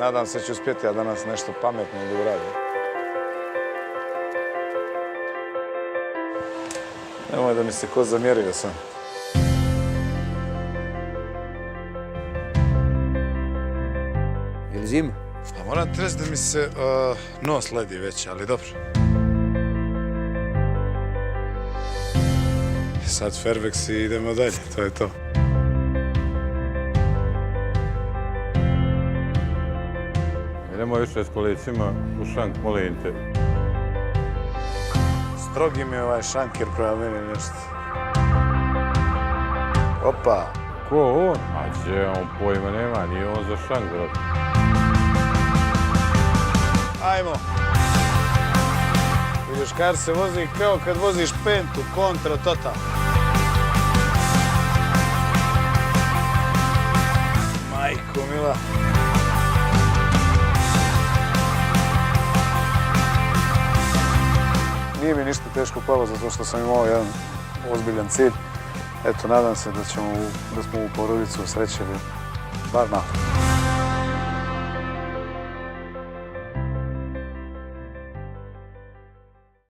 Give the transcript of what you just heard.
Nadam se da ću uspjeti, a danas nešto pametno da uradim. Nemoj da mi se ko zamjerio sam. Je li zima? A moram ti reći da mi se nos ledi već, ali dobro. Sad Fairvex i idemo dalje, to je to. Idemo više s kolicima u šank, molim te. Strogi mi je ovaj šanker prema meni nešto. Opa! Ko on? A gdje on pojma nema, nije on za šank, brate. Ajmo! Vidiš, kar se vozi kao kad voziš pentu, kontra, total. Majko mila. Nije mi ništa teško palo zato što sam imao jedan ozbiljan cilj. Eto, nadam se da smo u porodicu srećeli bar malo.